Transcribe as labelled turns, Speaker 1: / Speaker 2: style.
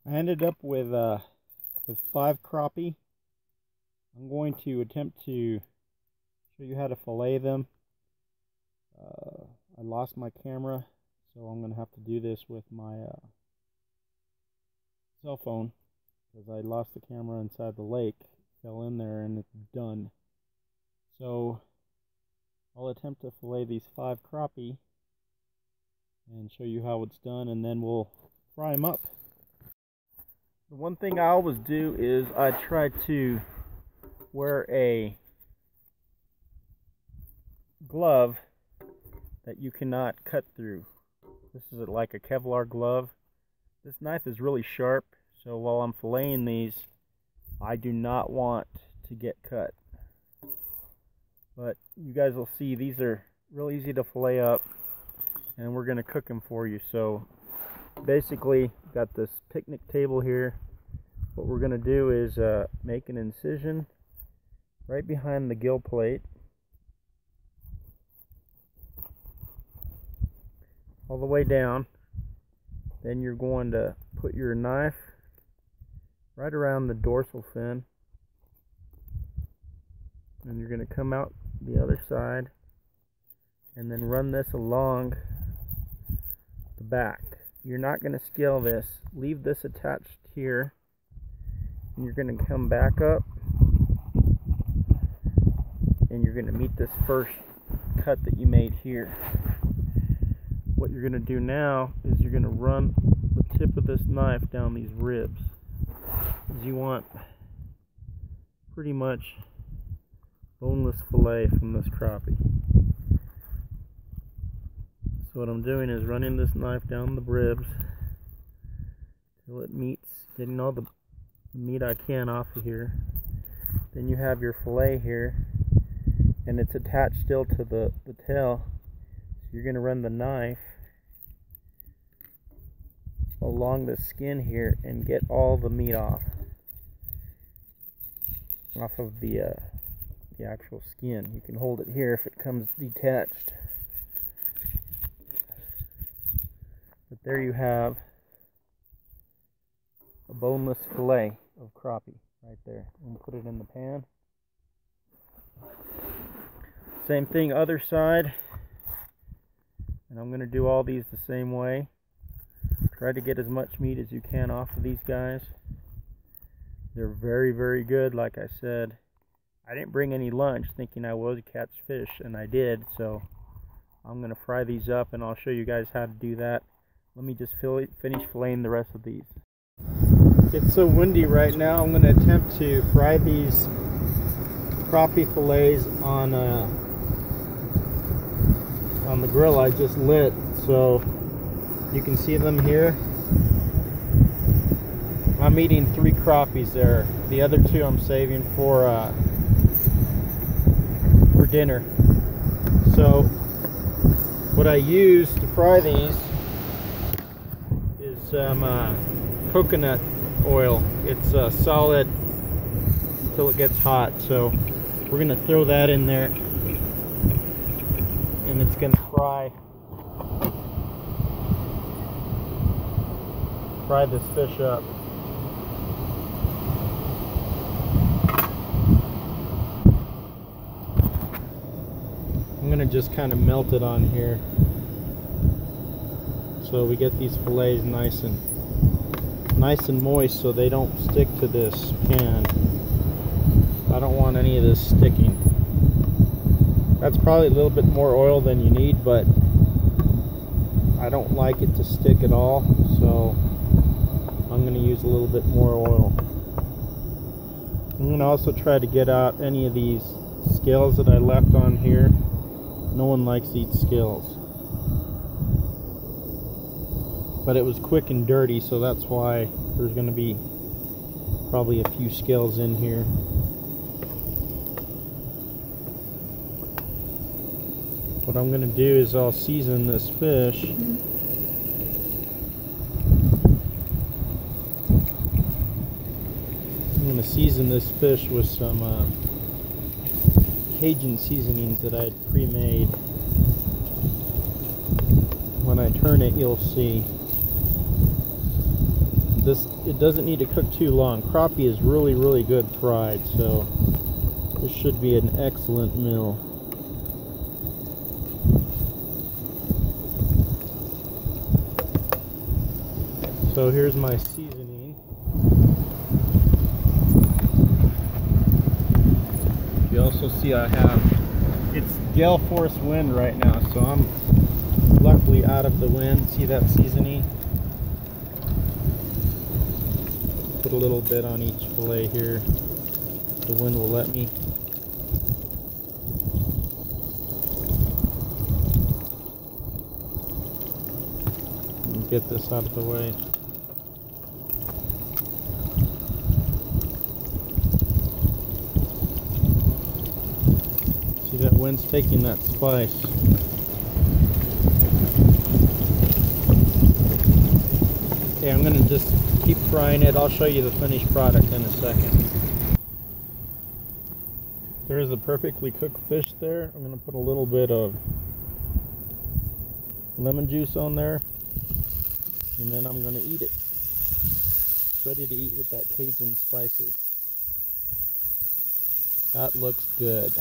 Speaker 1: I ended up with 5 crappie. I'm going to attempt to show you how to fillet them. I lost my camera, so I'm going to have to do this with my cell phone, because I lost the camera inside the lake, fell in there, and it's done. So I'll attempt to fillet these 5 crappie and show you how it's done, and then we'll fry them up. The one thing I always do is I try to wear a glove that you cannot cut through. This is like a Kevlar glove. This knife is really sharp, so while I'm filleting these, I do not want to get cut. But you guys will see these are real easy to fillet up, and we're going to cook them for you. So basically, got this picnic table here. What we're going to do is make an incision right behind the gill plate, all the way down. Then you're going to put your knife right around the dorsal fin, and you're going to come out the other side and then run this along the back. You're not going to scale this. Leave this attached here, and you're going to come back up, and you're going to meet this first cut that you made here. What you're going to do now is you're going to run the tip of this knife down these ribs, because you want pretty much boneless fillet from this crappie. So what I'm doing is running this knife down the ribs till it meets, getting all the meat I can off of here. Then you have your fillet here, and it's attached still to the tail. So you're going to run the knife along the skin here and get all the meat off of the actual skin. You can hold it here if it comes detached. But there you have a boneless fillet of crappie right there. And put it in the pan. Same thing other side. And I'm going to do all these the same way. Try to get as much meat as you can off of these guys. They're very, very good. Like I said, I didn't bring any lunch thinking I would catch fish, and I did. So I'm going to fry these up, and I'll show you guys how to do that. Let me just finish filleting the rest of these. It's so windy right now. I'm going to attempt to fry these crappie fillets on the grill I just lit. So you can see them here. I'm eating 3 crappies there. The other 2 I'm saving for dinner. So what I use to fry these is some coconut oil. It's solid until it gets hot. So we're going to throw that in there, and it's going to fry this fish up. I'm going to just kind of melt it on here so we get these fillets nice and moist, so they don't stick to this pan. I don't want any of this sticking. That's probably a little bit more oil than you need, but I don't like it to stick at all, so I'm going to use a little bit more oil. I'm going to also try to get out any of these scales that I left on here. No one likes to eat scales. But it was quick and dirty, so that's why there's going to be probably a few scales in here. What I'm going to do is I'll season this fish. I'm going to season this fish with some Cajun seasonings that I had pre-made. When I turn it, you'll see. it doesn't need to cook too long. Crappie is really, really good fried, so this should be an excellent meal. So here's my seasoning. You also see it's gale force wind right now, so I'm luckily out of the wind. See that seasoning? Put a little bit on each fillet here. The wind will let me. And get this out of the way. See, that wind's taking that spice. Okay, I'm going to just keep frying it. I'll show you the finished product in a second. There's a perfectly cooked fish there. I'm going to put a little bit of lemon juice on there, and then I'm going to eat it. It's ready to eat with that Cajun spices. That looks good.